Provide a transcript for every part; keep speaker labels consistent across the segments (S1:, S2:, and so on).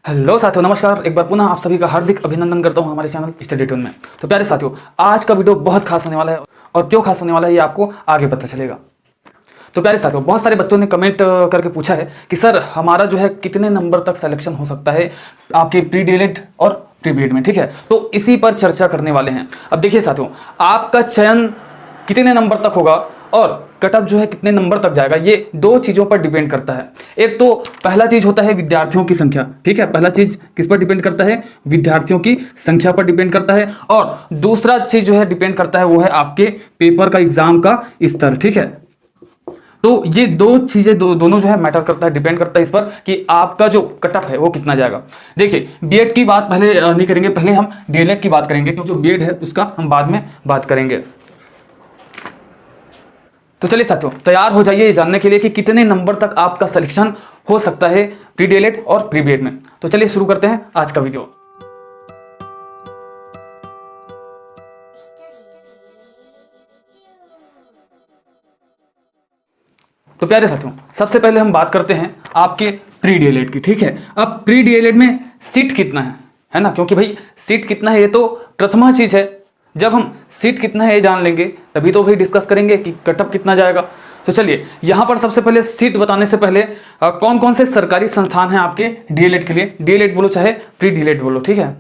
S1: Hello साथियों, नमस्कार। एक बार पुनः आप सभी का हार्दिक अभिनंदन करता हूं हमारे चैनल स्टडी ट्यून में। तो प्यारे साथियों, आज का वीडियो बहुत खास होने वाला है और क्यों खास होने वाला है ये आपको आगे पता चलेगा। तो प्यारे साथियों, बहुत सारे बच्चों ने कमेंट करके पूछा है कि सर हमारा जो है कितने नंबर तक सिलेक्शन हो सकता है आपके प्री डीएलएड और प्री बीएड में। ठीक है, तो इसी पर चर्चा करने वाले हैं। अब देखिए साथियों, आपका चयन कितने नंबर तक होगा और कट ऑफ जो है कितने नंबर तक जाएगा, ये दो चीजों पर डिपेंड करता है। एक तो पहला चीज होता है विद्यार्थियों की संख्या। ठीक है, पहला चीज किस पर डिपेंड करता है? विद्यार्थियों की संख्या पर डिपेंड करता है। और दूसरा चीज जो है डिपेंड करता है वो है आपके पेपर का, एग्जाम का स्तर। ठीक है, तो ये दो चीजें दोनों जो है मैटर करता है, डिपेंड करता है इस पर कि आपका जो कट ऑफ है वो कितना जाएगा। देखिए, बीएड की बात पहले नहीं करेंगे, पहले हम डीएलएड की बात करेंगे, क्योंकि जो बीएड है उसका हम बाद में बात करेंगे। तो चलिए साथियों, तैयार हो जाइए ये जानने के लिए कि कितने नंबर तक आपका सिलेक्शन हो सकता है प्री डीएलएड और प्री बीएड में। तो चलिए शुरू करते हैं आज का वीडियो। तो प्यारे साथियों, सबसे पहले हम बात करते हैं आपके प्री डीएलएड की। ठीक है, अब प्री डीएलएड में सीट कितना है ना, क्योंकि भाई सीट कितना है ये तो प्रथमा चीज है। जब हम सीट कितना है ये जान लेंगे तभी तो भाई डिस्कस करेंगे कि कट ऑफ कितना जाएगा। तो चलिए, यहां पर सबसे पहले सीट बताने से पहले कौन कौन से सरकारी संस्थान हैं आपके डीएलएड के लिए, डीएलएड बोलो चाहे प्री डीएलएड बोलो। ठीक है,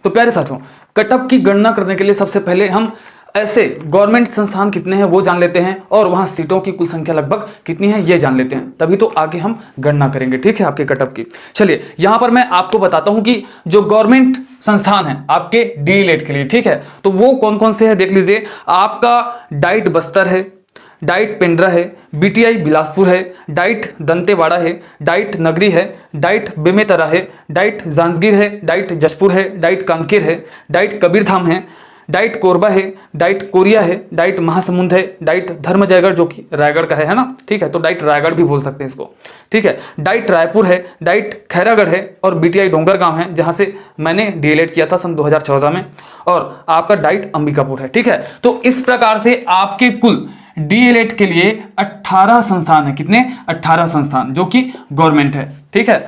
S1: तो प्यारे साथियों, कट ऑफ की गणना करने के लिए सबसे पहले हम ऐसे गवर्नमेंट संस्थान कितने हैं वो जान लेते हैं और वहां सीटों की कुल संख्या लगभग कितनी है ये जान लेते हैं, तभी तो आगे हम गणना करेंगे। ठीक है, आपके कट ऑफ की। चलिए, यहां पर मैं आपको बताता हूं कि जो गवर्नमेंट संस्थान है आपके डीएलएड के लिए, ठीक है, तो वो कौन कौन से है देख लीजिए। आपका डाइट बस्तर है, डाइट पेंड्रा है, बीटीआई बिलासपुर है, डाइट दंतेवाड़ा है, डाइट नगरी है, डाइट बेमेतरा है, डाइट जांजगीर है, डाइट जशपुर है, डाइट कांकेर है, डाइट कबीरधाम है, डाइट कोरबा है, डाइट कोरिया है, डाइट महासमुंद है, डाइट धर्म जयगढ़ जो कि रायगढ़ का है ना। ठीक है, तो डाइट रायगढ़ भी बोल सकते हैं इसको। ठीक है, डाइट रायपुर है, डाइट खैरागढ़ है और बीटीआई डोंगरगांव है, जहां से मैंने डीएलएड किया था सन 2014 में, और आपका डाइट अंबिकापुर है। ठीक है, तो इस प्रकार से आपके कुल डीएलएड के लिए 18 संस्थान है। कितने? 18 संस्थान जो कि गवर्नमेंट है। ठीक है,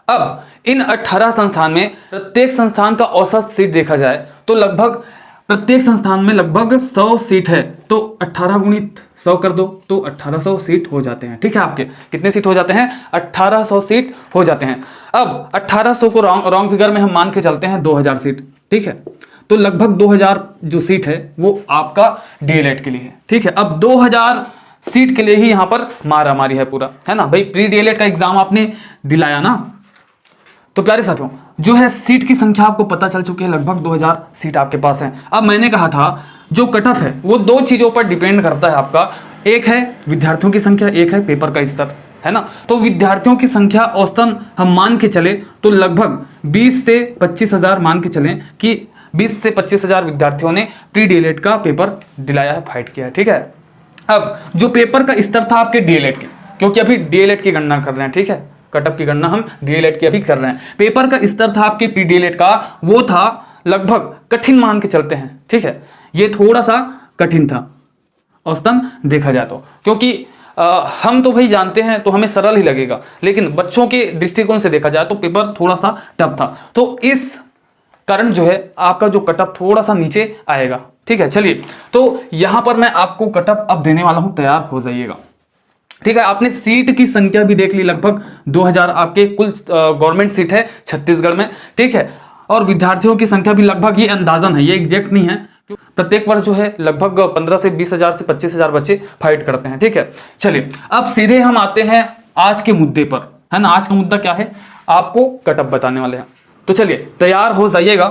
S1: अब इन 18 संस्थान में प्रत्येक संस्थान का औसत सीट देखा जाए तो लगभग प्रत्येक संस्थान में लगभग 100 सीट है, तो 18 गुणित 100 कर दो तो 1800 सीट हो जाते हैं। ठीक है, आपके कितने सीट हो जाते हैं? 1800 सीट हो जाते हैं। अब 1800 को रॉन्ग फिगर में हम मान के चलते हैं 2000 सीट। ठीक है, तो लगभग 2000 जो सीट है वो आपका डीएलएड के लिए है। ठीक है, अब 2000 सीट के लिए ही यहां पर मारा मारी है पूरा, है ना भाई। प्री डीएलएड का एग्जाम आपने दिलाया ना, तो प्यारे साथियों, जो है सीट की संख्या आपको पता चल चुकी है, लगभग 2000 सीट आपके पास है। अब मैंने कहा था जो कट ऑफ है वो दो चीजों पर डिपेंड करता है आपका, एक है विद्यार्थियों की संख्या, एक है पेपर का स्तर, है ना। तो विद्यार्थियों की संख्या औसतन हम मान के चले तो लगभग 20 से 25 हजार मान के चलें कि 20 से 25 हजार विद्यार्थियों ने प्री डीएलएड का पेपर दिलाया है, फाइट किया है। ठीक है, अब जो पेपर का स्तर था आपके डीएलएड के, क्योंकि अभी डीएलएड की गणना कर रहे हैं, ठीक है, कट ऑफ की गणना हम डीएलएड की अभी कर रहे हैं। पेपर का स्तर था आपके प्री डीएलएड का, वो था लगभग, कठिन मान के चलते हैं, ठीक है, ये थोड़ा सा कठिन था औसतन देखा जाए तो, क्योंकि हम तो भाई जानते हैं तो हमें सरल ही लगेगा, लेकिन बच्चों के दृष्टिकोण से देखा जाए तो पेपर थोड़ा सा टफ था, तो इस कारण जो है आपका जो कट ऑफ थोड़ा सा नीचे आएगा। ठीक है, चलिए, तो यहां पर मैं आपको कट ऑफ अब देने वाला हूं, तैयार हो जाइएगा। ठीक है, आपने सीट की संख्या भी देख ली, लगभग 2000 आपके कुल गवर्नमेंट सीट है छत्तीसगढ़ में। ठीक है, और विद्यार्थियों की संख्या भी लगभग, ये अंदाजन है, ये एग्जैक्ट नहीं है, प्रत्येक वर्ष जो है लगभग 15 से 20 हजार से 25 हजार बच्चे फाइट करते हैं। ठीक है, चलिए अब सीधे हम आते हैं आज के मुद्दे पर, है ना। आज का मुद्दा क्या है, आपको कट ऑफ बताने वाले हैं। तो चलिए तैयार हो जाइएगा।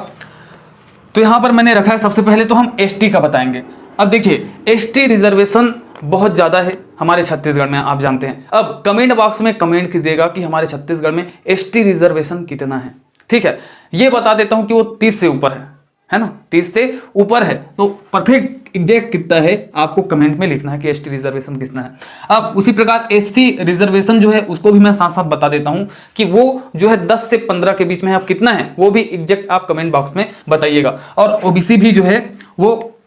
S1: तो यहां पर मैंने रखा है, सबसे पहले तो हम एसटी का बताएंगे। अब देखिए, एसटी रिजर्वेशन बहुत ज्यादा है हमारे छत्तीसगढ़ में, आप जानते हैं। अब कमेंट बॉक्स में कमेंट कीजिएगा कि हमारे छत्तीसगढ़ में एसटी रिजर्वेशन कितना है। ठीक है, ये बता देता हूं कि वो 30 से ऊपर है ना, 30 से ऊपर है। तो परफेक्ट एग्जैक्ट कितना है आपको कमेंट में लिखना है कि एसटी रिजर्वेशन कितना है। अब उसी प्रकार एससी रिजर्वेशन जो है उसको भी मैं साथ साथ बता देता हूं कि वो जो है 10 से 15 के बीच में है। अब कितना है वो भी एग्जैक्ट आप कमेंट बॉक्स में बताइएगा। और ओबीसी भी जो है वो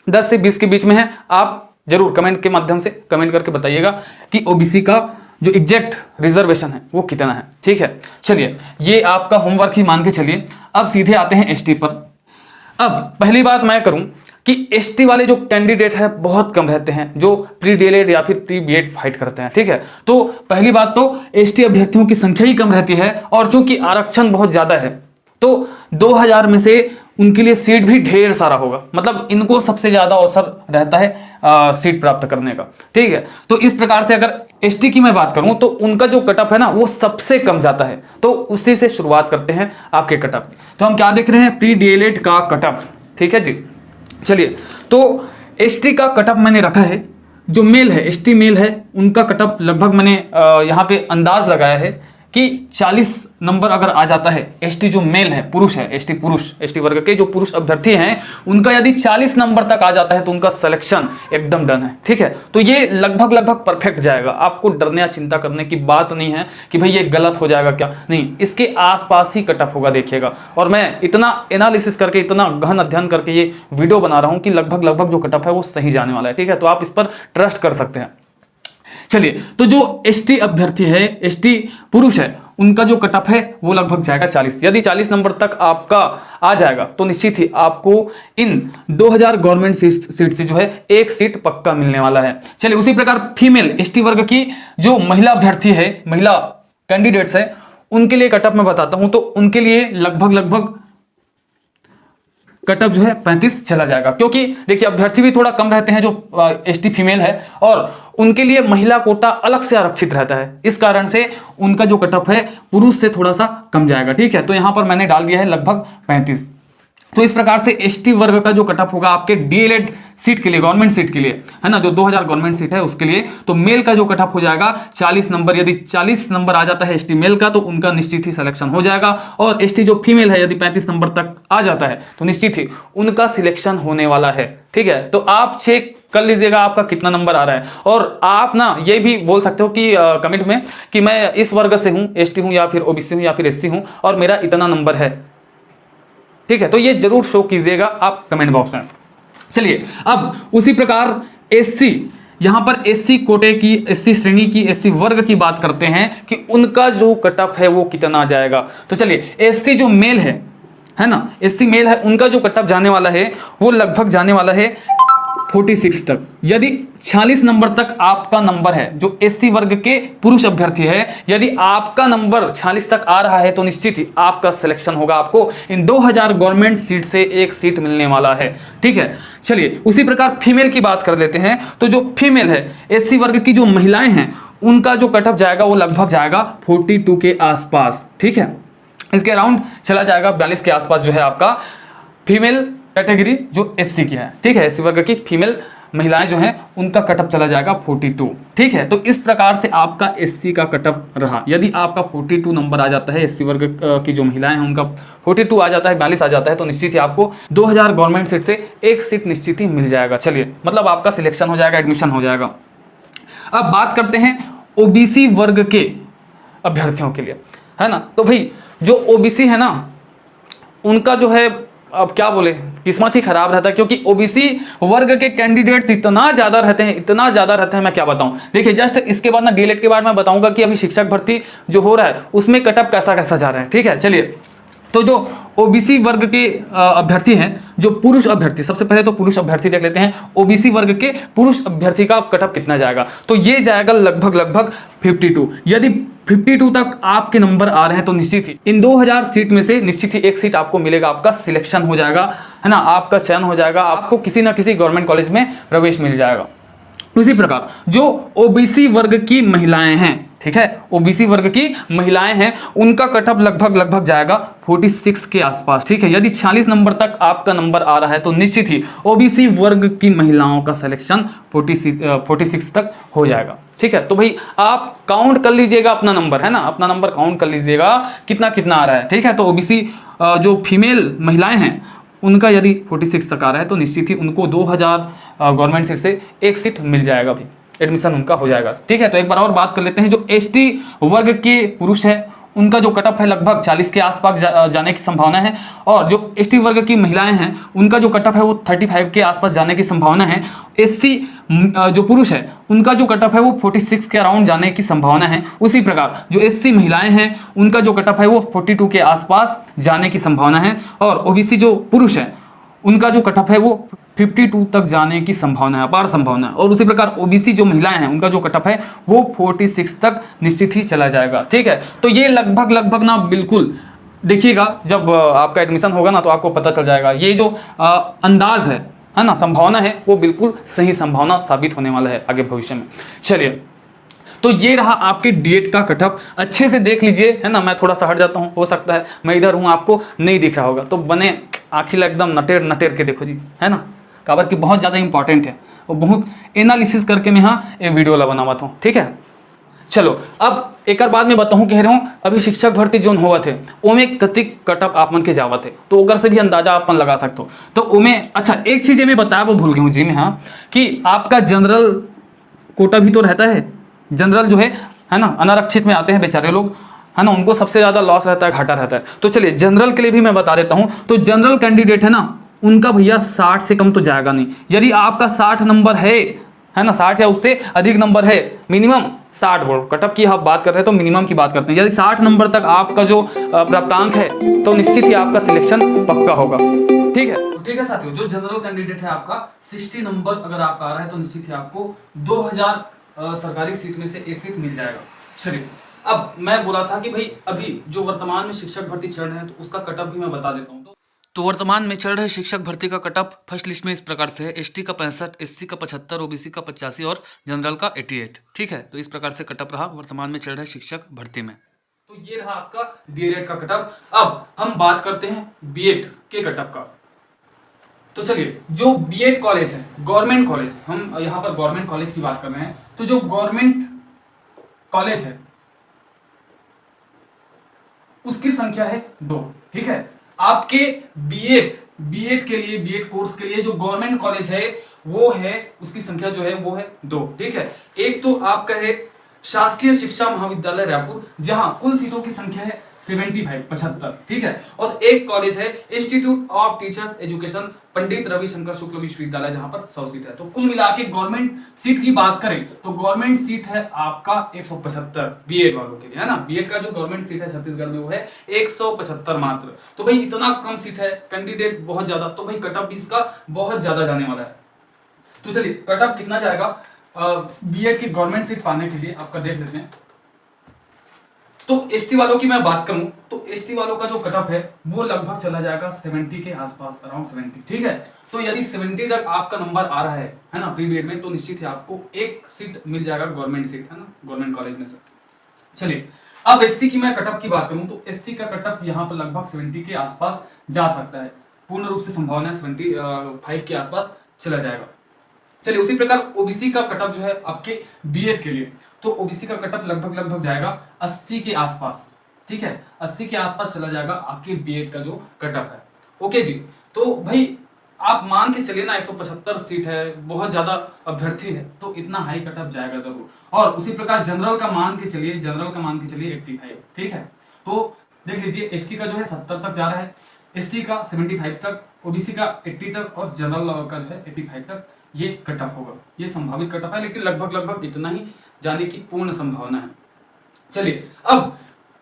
S1: 10 से 20 के बीच में है। आप जरूर कमेंट के माध्यम से कमेंट करके बताइएगा कि ओबीसी का जो एग्जैक्ट रिजर्वेशन है वो कितना है। ठीक है, चलिए ये आपका होमवर्क ही मान के चलिए। अब सीधे आते हैं एसटी पर। अब पहली बात मैं करूं कि एसटी वाले जो कैंडिडेट है बहुत कम रहते हैं जो प्री डीएलएड या फिर प्री बीएड फाइट करते हैं। ठीक है, तो पहली बात तो एसटी अभ्यर्थियों की संख्या ही कम रहती है और चूंकि आरक्षण बहुत ज्यादा है तो 2000 में से उनके लिए सीट भी ढेर सारा होगा, मतलब इनको सबसे ज्यादा अवसर रहता है सीट प्राप्त करने का। ठीक है, तो इस प्रकार से अगर एसटी की मैं बात करूं तो उनका जो कटअप है ना वो सबसे कम जाता है, तो उसी से शुरुआत करते हैं आपके कटअप। तो हम क्या देख रहे हैं, प्री डीएलएड का कटअप। ठीक है जी, चलिए तो एसटी का कटअप मैंने रखा है, जो मेल है एसटी मेल है उनका कटअप लगभग मैंने यहाँ पे अंदाज लगाया है कि 40 नंबर अगर आ जाता है। एसटी जो मेल है, पुरुष है, एसटी पुरुष, एसटी वर्ग के जो पुरुष अभ्यर्थी हैं उनका यदि 40 नंबर तक आ जाता है तो उनका सिलेक्शन एकदम डन है। ठीक है, तो ये लगभग परफेक्ट जाएगा, आपको डरने या चिंता करने की बात नहीं है कि भाई ये गलत हो जाएगा क्या, नहीं, इसके आसपास ही कटअप होगा देखिएगा। और मैं इतना एनालिसिस करके, इतना गहन अध्ययन करके ये वीडियो बना रहा हूं कि लगभग जो कटअप है वो सही जाने वाला है। ठीक है, तो आप इस पर ट्रस्ट कर सकते हैं। चलिए, तो जो एसटी अभ्यर्थी है, एसटी पुरुष है, उनका जो कटअप है वो लगभग जाएगा 40। यदि 40 नंबर तक आपका आ जाएगा तो निश्चित ही आपको इन 2000 गवर्नमेंट सीट से जो है एक सीट पक्का मिलने वाला है। चलिए, उसी प्रकार फीमेल एसटी वर्ग की जो महिला अभ्यर्थी है, महिला कैंडिडेट्स है, उनके लिए कटअप मैं बताता हूं। तो उनके लिए लगभग कटअप जो है 35 चला जाएगा, क्योंकि देखिए अभ्यर्थी भी थोड़ा कम रहते हैं जो एसटी फीमेल है और उनके लिए महिला कोटा अलग से आरक्षित रहता है, इस कारण से उनका जो कटअप है पुरुष से थोड़ा सा कम जाएगा। ठीक है, तो यहां पर मैंने डाल दिया है लगभग 35। तो इस प्रकार से एसटी वर्ग का जो कटअप होगा आपके डीएलएड सीट के लिए, गवर्नमेंट सीट के लिए, है ना, जो 2000 गवर्नमेंट सीट है उसके लिए, तो मेल का जो कटअप हो जाएगा 40 नंबर। यदि 40 नंबर आ जाता है एसटी मेल का तो उनका निश्चित ही सिलेक्शन हो जाएगा। और एसटी जो फीमेल है यदि 35 नंबर तक आ जाता है तो निश्चित ही उनका सिलेक्शन होने वाला है। ठीक है, तो आप चेक कर लीजिएगा आपका कितना नंबर आ रहा है। और आप ना ये भी बोल सकते हो कि कमेंट में कि मैं इस वर्ग से हूं, एसटी हूं या फिर ओबीसी हूं या फिर एससी हूं और मेरा इतना नंबर है। ठीक है, तो ये जरूर शो कीजिएगा आप कमेंट बॉक्स में। चलिए, अब उसी प्रकार एससी, यहां पर एससी कोटे की, एससी श्रेणी की, एससी वर्ग की बात करते हैं कि उनका जो कटअप है वो कितना जाएगा। तो चलिए, एससी जो मेल है ना, एससी मेल है, उनका जो कटअप जाने वाला है वो लगभग जाने वाला है 46 तक। यदि 46 नंबर तक आपका नंबर है, जो एससी वर्ग के पुरुष अभ्यर्थी है, यदि आपका नंबर 46 तक आ रहा है तो निश्चित ही आपका सिलेक्शन होगा, आपको इन 2000 गवर्नमेंट सीट से एक सीट मिलने वाला है। ठीक है, चलिए उसी प्रकार फीमेल की बात कर लेते हैं। तो जो फीमेल है, एससी वर्ग की जो महिलाएं हैं, उनका जो कटअप जाएगा वो लगभग जाएगा 42 के आसपास। ठीक है, इसके अराउंड चला जाएगा, 42 के आसपास जो है आपका फीमेल कैटेगरी जो एससी की है। ठीक है, एससी वर्ग की फीमेल महिलाएं जो हैं उनका कटअप चला जाएगा 42। ठीक है, तो इस प्रकार से आपका एससी का कटअप रहा। यदि आपका 42 नंबर आ जाता है, एससी वर्ग की जो महिलाएं हैं उनका 42 आ जाता है, 42 आ जाता है, तो निश्चित ही आपको 2000 गवर्नमेंट सीट से एक सीट निश्चित ही मिल जाएगा। चलिए, मतलब आपका सिलेक्शन हो जाएगा, एडमिशन हो जाएगा। अब बात करते हैं ओबीसी वर्ग के अभ्यर्थियों के लिए, है ना। तो भाई जो ओबीसी है ना, उनका जो है, अब क्या बोले, किस्मत ही खराब रहता है, क्योंकि ओबीसी वर्ग के कैंडिडेट्स इतना ज्यादा रहते हैं, मैं क्या बताऊं। देखिए, जस्ट इसके बाद ना डीएलएड के बाद मैं बताऊंगा कि अभी शिक्षक भर्ती जो हो रहा है उसमें कटअप कैसा कैसा जा रहा है। ठीक है, चलिए, तो जो ओबीसी वर्ग के अभ्यर्थी हैं, जो पुरुष अभ्यर्थी, सबसे पहले तो पुरुष अभ्यर्थी देख लेते हैं। ओबीसी वर्ग के पुरुष अभ्यर्थी का कटअप कितना जाएगा, तो ये जाएगा लगभग 52। यदि 52 तक आपके नंबर आ रहे हैं तो निश्चित ही इन 2000 सीट में से निश्चित ही एक सीट आपको मिलेगा, आपका सिलेक्शन हो जाएगा, है ना, आपका चयन हो जाएगा, आपको किसी ना किसी गवर्नमेंट कॉलेज में प्रवेश मिल जाएगा। उसी प्रकार जो ओबीसी वर्ग की महिलाएं हैं, ठीक है, ओबीसी वर्ग की महिलाएं हैं, उनका कटअप लगभग जाएगा 46 के आसपास। ठीक है, यदि 46 नंबर तक आपका नंबर आ रहा है तो निश्चित ही ओबीसी वर्ग की महिलाओं का सिलेक्शन 46 तक हो जाएगा। ठीक है, तो भाई आप काउंट कर लीजिएगा अपना नंबर, है ना, अपना नंबर काउंट कर लीजिएगा कितना कितना आ रहा है। ठीक है, तो ओबीसी जो फीमेल महिलाएं हैं उनका यदि 46 तक आ रहा है तो निश्चित ही उनको 2000 गवर्नमेंट सीट से एक सीट मिल जाएगा, भी एडमिशन उनका हो जाएगा। ठीक है, तो एक बार और बात कर लेते हैं, जो एसटी वर्ग के पुरुष है उनका जो कटअप है लगभग 40 के आसपास जाने की संभावना है। और जो एसटी वर्ग की महिलाएं हैं उनका जो कटअप है वो 35 के आसपास जाने की संभावना है। एससी जो पुरुष है उनका जो कटअप है वो 46 के अराउंड जाने की संभावना है। उसी प्रकार जो एससी महिलाएं हैं उनका जो कटअप है वो 42 के आसपास जाने की संभावना है। और ओबीसी जो पुरुष है उनका जो कटअप है वो 52 तक जाने की संभावना है, अपार संभावना है। और उसी प्रकार ओबीसी जो महिलाएं हैं उनका जो कटअप है वो 46 तक निश्चित ही चला जाएगा। ठीक है, तो ये लगभग ना बिल्कुल देखिएगा जब आपका एडमिशन होगा ना तो आपको पता चल जाएगा। ये जो अंदाज है ना, संभावना है, वो बिल्कुल सही संभावना साबित होने वाला है आगे भविष्य में। चलिए, तो ये रहा आपके डीएड का कटअप, अच्छे से देख लीजिए, है ना। मैं थोड़ा सा हट जाता हूँ, हो सकता है मैं इधर हूँ आपको नहीं दिख रहा होगा, तो बने आखिर एकदम नटेर नटेर के देखो जी, है ना। काबर की बहुत ज़्यादा इंपॉर्टेंट है और बहुत एनालिसिस करके मैं यहाँ एक वीडियो वाला बना हुआ था। ठीक है, चलो अब एक बार बाद में बताऊँ, कह रहा हूँ अभी शिक्षक भर्ती जोन हुआ थे ओमे कतिक कटअप आप मन के जावा थे, तो ओकर से भी अंदाजा आप मन लगा सकते हो। तो ओमे अच्छा एक चीज़ मैं बताया वो भूल गया हूँ जी मैं, हाँ, कि आपका जनरल कोटा भी तो रहता है। जनरल जो है ना, अनारक्षित में आते हैं बेचारे लोग, है ना, उनको सबसे ज़्यादा लॉस रहता है, घाटा रहता है। तो चलिए जनरल के लिए भी मैं बता देता हूँ। तो जनरल कैंडिडेट है ना, उनका भैया 60 से कम तो जाएगा नहीं। यदि आपका 60 नंबर है ना, 60 या उससे अधिक नंबर है, मिनिमम 60 बोर्ड कटअप की आप बात कर रहे हैं तो मिनिमम की बात करते हैं। यदि 60 नंबर तक आपका जो प्राप्तांक है तो निश्चित ही आपका सिलेक्शन पक्का होगा। ठीक है, तो ठीक है साथियों, जो जनरल कैंडिडेट है आपका 60 नंबर अगर आपका आ रहा है तो निश्चित ही आपको 2000 सरकारी सीट में से एक सीट मिल जाएगा। चलिए, अब मैं बोला था कि भाई अभी जो वर्तमान में शिक्षक भर्ती चल रहे हैं तो उसका कटअप भी मैं बता देता हूँ। तो वर्तमान में चल रहे शिक्षक भर्ती का कटअप फर्स्ट लिस्ट में इस प्रकार से है, एसटी का 65, एससी का 75, ओबीसी का 85 और जनरल का 88। ठीक है, तो इस प्रकार से कटअप रहा वर्तमान में चल रहे शिक्षक भर्ती में। तो ये रहा आपका डीएलएड का कटअप। अब हम बात करते हैं बीएड के कटअप का। तो चलिए, जो बीएड कॉलेज है, गवर्नमेंट कॉलेज, हम यहाँ पर गवर्नमेंट कॉलेज की बात कर रहे हैं, तो जो गवर्नमेंट कॉलेज है उसकी संख्या है 2। ठीक है, आपके बीएड के लिए, बीएड कोर्स के लिए जो गवर्नमेंट कॉलेज है वो है, उसकी संख्या जो है वो है 2। ठीक है, एक तो आपका है शासकीय शिक्षा महाविद्यालय रायपुर, जहां कुल सीटों की संख्या है 75। ठीक है, और एक कॉलेज है institute of teachers education Pandit Ravishankar Shukla विश्वविद्यालय, जहां पर 100 सीट है। तो कुल मिला के गवर्नमेंट सीट की बात करें तो गवर्नमेंट सीट है आपका 175 बीएड वालों के लिए, है ना। बीएड का जो गवर्नमेंट सीट है छत्तीसगढ़ में वो है 175 मात्र। तो भाई इतना कम सीट है, कैंडिडेट बहुत ज्यादा, तो भाई कटअप भी इसका बहुत ज्यादा जाने वाला है। तो चलिए, कटअप कितना जाएगा बीएड की गवर्नमेंट सीट पाने के लिए आपका देख लेते हैं। तो एसटी वालों की मैं बात करूं तो एसटी वालों का जो कटअप है वो लगभग चला जाएगा 70 के आसपास, अराउंड 70। ठीक है, तो यदि 70 तक आपका नंबर आ रहा है ना प्री बीएड में, तो निश्चित ही आपको एक सीट मिल जाएगा गवर्नमेंट सीट, है ना, गवर्नमेंट कॉलेज में से। चलिए, अब एससी की मैं कटअप की बात करूं तो एससी का कटअप यहाँ पर लगभग 70 के आसपास जा सकता है, पूर्ण रूप से संभावना है 75 के आसपास चला जाएगा। चलिए, उसी प्रकार ओबीसी का कटअप जो है आपके बीएड के लिए, तो ओबीसी का कटअप लगभग जाएगा 80 के आसपास। ठीक है, 80 के आसपास चला जाएगा आपके बीएड का जो कटअप है। ओके जी, तो भाई आप मान के चलिए ना 175 सीट है, बहुत ज्यादा अभ्यर्थी है, तो इतना हाई कटअप जाएगा जरूर। और उसी प्रकार जनरल का मान के चलिए 85। ठीक है, तो देख लीजिए एसटी का जो है 70 तक जा रहा है, एससी का 75 तक, ओबीसी का 80 तक और जनरल का जो है 85 तक ये कटअप होगा। ये संभावित कटअप है, लेकिन लगभग इतना ही जाने की पूर्ण संभावना है। चलिए, अब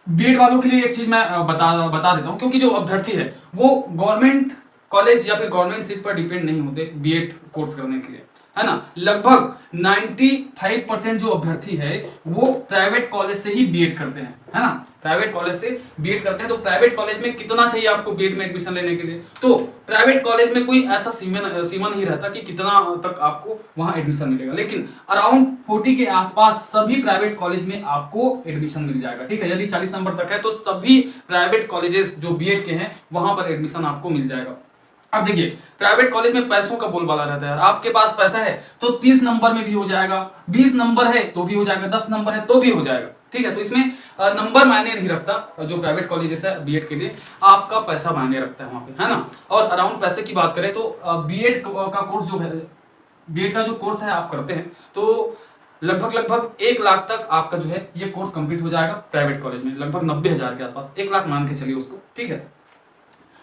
S1: बीएड वालों के लिए एक चीज मैं बता देता हूं, क्योंकि जो अभ्यर्थी है वो गवर्नमेंट कॉलेज या फिर गवर्नमेंट सीट पर डिपेंड नहीं होते बीएड कोर्स करने के लिए, है ना। लगभग 95% जो अभ्यर्थी है वो प्राइवेट कॉलेज से ही बीएड करते हैं, है ना, प्राइवेट कॉलेज से बीएड करते हैं। तो प्राइवेट कॉलेज में कितना चाहिए आपको बीएड में एडमिशन लेने के लिए, तो प्राइवेट कॉलेज में कोई ऐसा सीमा नहीं रहता कि कितना तक आपको वहां एडमिशन मिलेगा, लेकिन अराउंड 40 के आसपास सभी प्राइवेट कॉलेज में आपको एडमिशन मिल जाएगा। ठीक है, यदि 40 नंबर तक है तो सभी प्राइवेट कॉलेजेस जो बीएड के हैं वहां पर एडमिशन आपको मिल जाएगा। अब देखिए, प्राइवेट कॉलेज में पैसों का बोलबाला रहता है, आपके पास पैसा है तो 30 नंबर में भी हो जाएगा, 20 नंबर है तो भी हो जाएगा, 10 नंबर है तो भी हो जाएगा। ठीक है, तो इसमें नंबर मायने नहीं रखता। जो प्राइवेट कॉलेजेस है बीएड के लिए आपका पैसा मायने रखता है वहां पे, है ना। और अराउंड पैसे की बात करें तो बीएड का कोर्स जो है, बीएड का जो कोर्स है आप करते हैं तो लगभग 1 लाख तक आपका जो है ये कोर्स कंप्लीट हो जाएगा प्राइवेट कॉलेज में, लगभग 90,000 के आसपास, 1 लाख मान के चलिए उसको, ठीक है।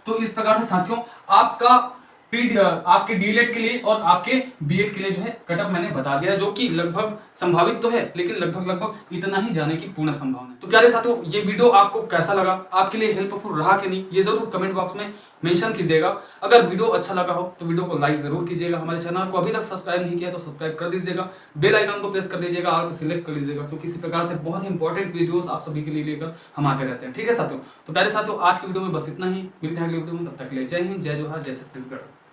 S1: तो इस प्रकार से साथियों आपका आपके डीएलएड के लिए और आपके बीएड के लिए जो है कटअप मैंने बता दिया, जो कि लगभग संभावित तो है लेकिन लगभग इतना ही जाने की पूर्ण संभावना है। तो प्यारे साथियों, ये वीडियो आपको कैसा लगा, आपके लिए हेल्पफुल रहा कि नहीं, ये जरूर कमेंट बॉक्स में मेंशन कीजिएगा। अगर वीडियो अच्छा लगा हो तो वीडियो को लाइक जरूर कीजिएगा, हमारे चैनल को अभी तक सब्सक्राइब नहीं किया तो सब्सक्राइब कर दीजिएगा, बेल आइकन को प्रेस कर दीजिएगा, ऑल को सिलेक्ट कर लीजिएगा, क्योंकि इसी प्रकार से बहुत ही इंपॉर्टेंट वीडियोस आप सभी के लिए लेकर हम आते रहते हैं, ठीक है साथियों। तो प्यारे साथियों, आज की वीडियो में बस इतना ही, मिलते हैं अगली वीडियो में, तब तक के लिए जय हिंद, जय जोहार, जय छत्तीसगढ़।